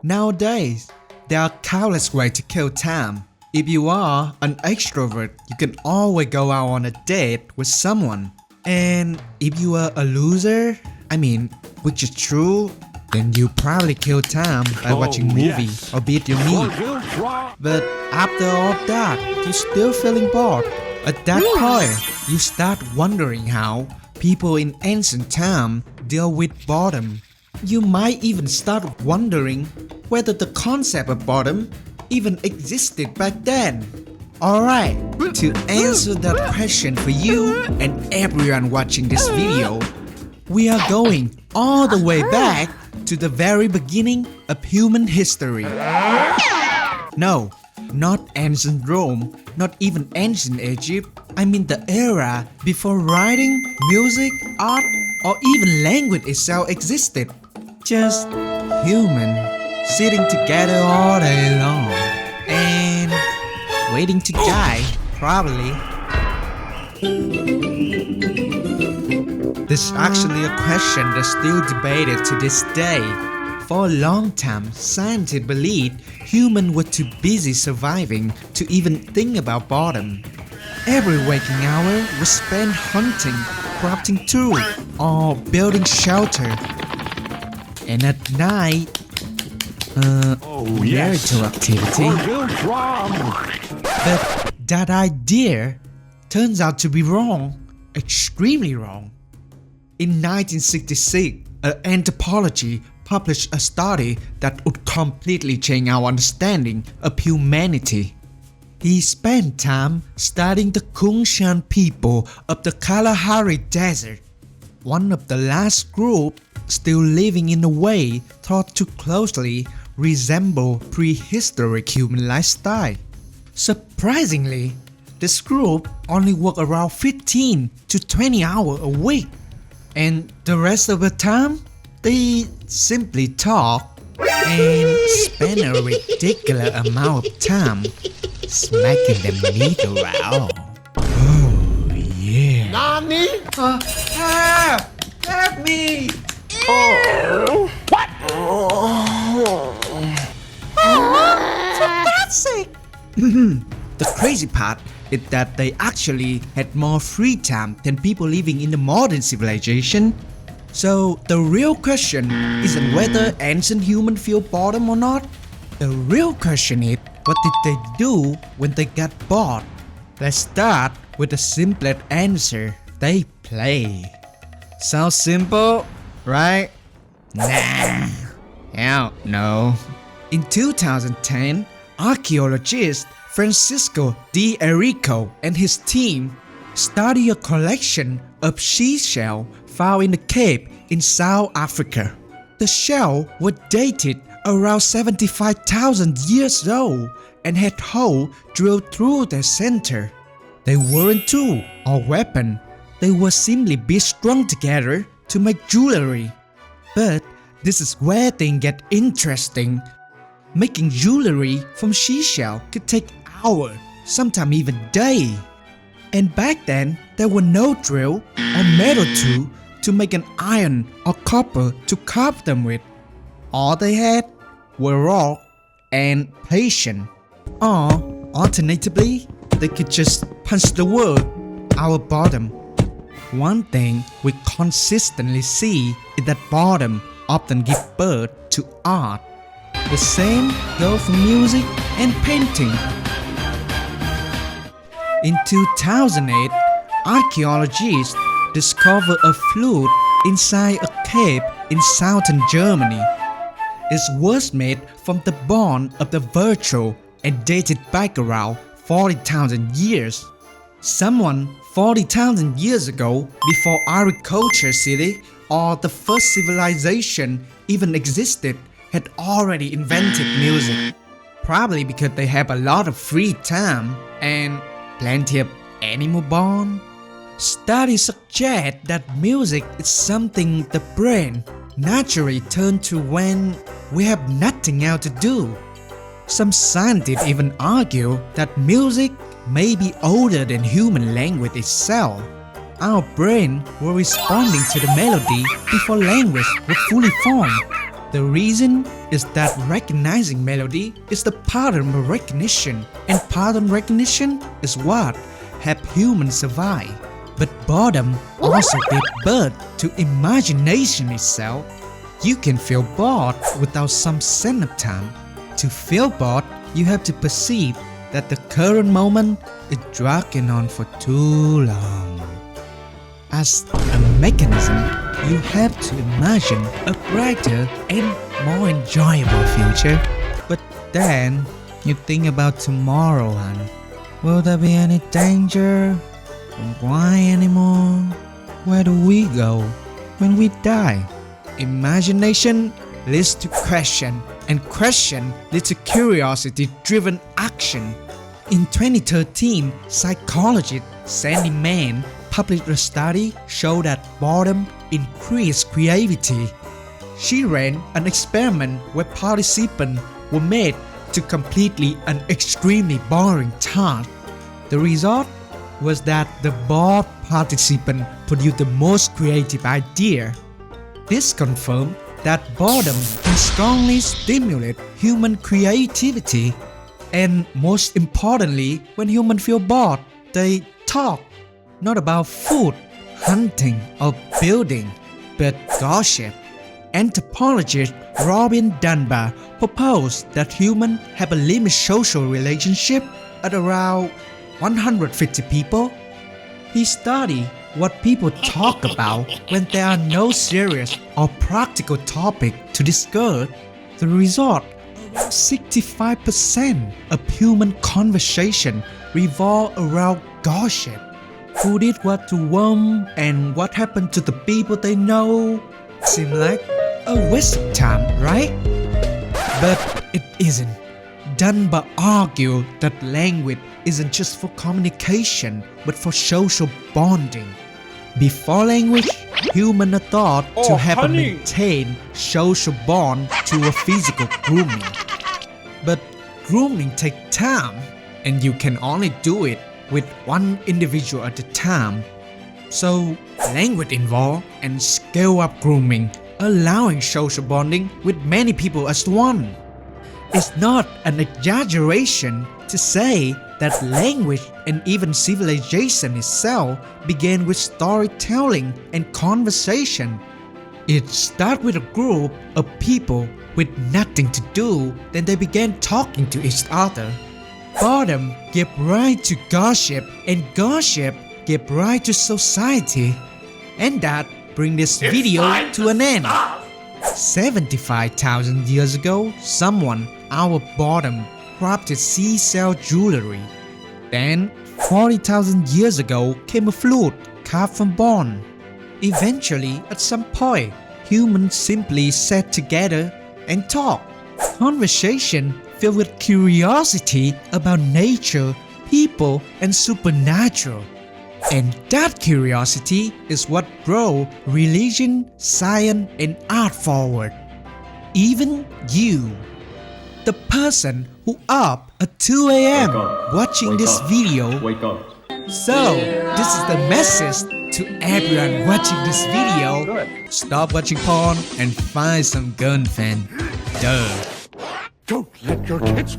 Nowadays, there are countless ways to kill time. If you are an extrovert, you can always go out on a date with someone. And if you are a loser, which is true, then you probably kill time by watching movie or beat your meat. But after all that, you're still feeling bored. At that point, you start wondering how people in ancient time deal with boredom. You might even start wondering whether the concept of boredom even existed back then. Alright, to answer that question for you and everyone watching this video, we are going all the way back to the very beginning of human history. No, not ancient Rome, not even ancient Egypt. I mean the era before writing, music, art, or even language itself existed. Just human sitting together all day long and waiting to die, probably. This is actually a question that's still debated to this day. For a long time, scientists believed humans were too busy surviving to even think about boredom. Every waking hour was spent hunting, crafting tools, or building shelter. And at night, marital activity. But that idea turns out to be wrong, extremely wrong. In 1966, an anthropology published a study that would completely change our understanding of humanity. He spent time studying the Kungshan people of the Kalahari Desert, one of the last group still living in a way thought to closely resemble prehistoric human lifestyle. Surprisingly, this group only worked around 15 to 20 hours a week, and the rest of the time, they simply talk and spend a ridiculous amount of time smacking their meat around. Oh yeah. Nani? Help me! What? For God's sake! The crazy part is that they actually had more free time than people living in the modern civilization. So the real question isn't whether ancient humans feel boredom or not. The real question is, what did they do when they got bored? Let's start with the simplest answer. They play. Sounds simple, right? Nah, hell no. In 2010, archaeologist Francisco de Erico and his team studied a collection of seashells found in a cave in South Africa. The shells were dated around 75,000 years old and had holes drilled through their center. They weren't tools or weapons. They were simply beads strung together to make jewelry. But this is where things get interesting. Making jewelry from seashell could take hours, sometimes even days. And back then, there were no drill or metal tool to make an iron or copper to carve them with. All they had were rock and patience. Or, alternatively, they could just punch the world out of boredom. One thing we consistently see is that boredom often gives birth to art. The same goes for music and painting. In 2008, archaeologists discovered a flute inside a cave in southern Germany. It was made from the bone of the virtual and dated back around 40,000 years. Someone 40,000 years ago, before agriculture city or the first civilization even existed, had already invented music. Probably because they have a lot of free time and plenty of animal bone. Studies suggest that music is something the brain naturally turns to when we have nothing else to do. Some scientists even argue that music may be older than human language itself. Our brain were responding to the melody before language was fully formed. The reason is that recognizing melody is the pattern recognition, and pattern recognition is what help humans survive. But boredom also gives birth to imagination itself. You can feel bored without some sense of time. To feel bored, you have to perceive that the current moment is dragging on for too long. As a mechanism, you have to imagine a brighter and more enjoyable future. But then, you think about tomorrow and will there be any danger? Why anymore? Where do we go when we die? Imagination leads to question, and question leads to curiosity-driven action. In 2013, psychologist Sandy Mann published a study showed that boredom increased creativity. She ran an experiment where participants were made to completely an extremely boring task. The result was that the bored participant produced the most creative idea. This confirmed that boredom can strongly stimulate human creativity. And most importantly, when humans feel bored, they talk, not about food, hunting, or building, but gossip. Anthropologist Robin Dunbar proposed that humans have a limited social relationship at around 150 people. He studied what people talk about when there are no serious or practical topic to discuss. The result, 65% of human conversation revolve around gossip. Who did what to whom and what happened to the people they know? Seems like a waste of time, right? But it isn't. Dunbar argued that language isn't just for communication, but for social bonding. Before language, humans are thought to have a maintained social bond to a physical grooming. But grooming takes time, and you can only do it with one individual at a time. So, language involved and scale up grooming, allowing social bonding with many people as one. It's not an exaggeration to say that language and even civilization itself began with storytelling and conversation. It started with a group of people with nothing to do, then they began talking to each other. Boredom gave rise to gossip, and gossip gave rise to society. And that brings this video to an end. 75,000 years ago, someone out of boredom crafted seashell jewelry. Then, 40,000 years ago came a flute carved from bone. Eventually, at some point, humans simply sat together and talked. Conversation filled with curiosity about nature, people, and supernatural. And that curiosity is what drove religion, science, and art forward. Even you, the person who up at 2 a.m. watching this video. Wake up. So, this is the message to everyone watching this video. Stop watching porn and find some gun fan. Duh. Don't let your kids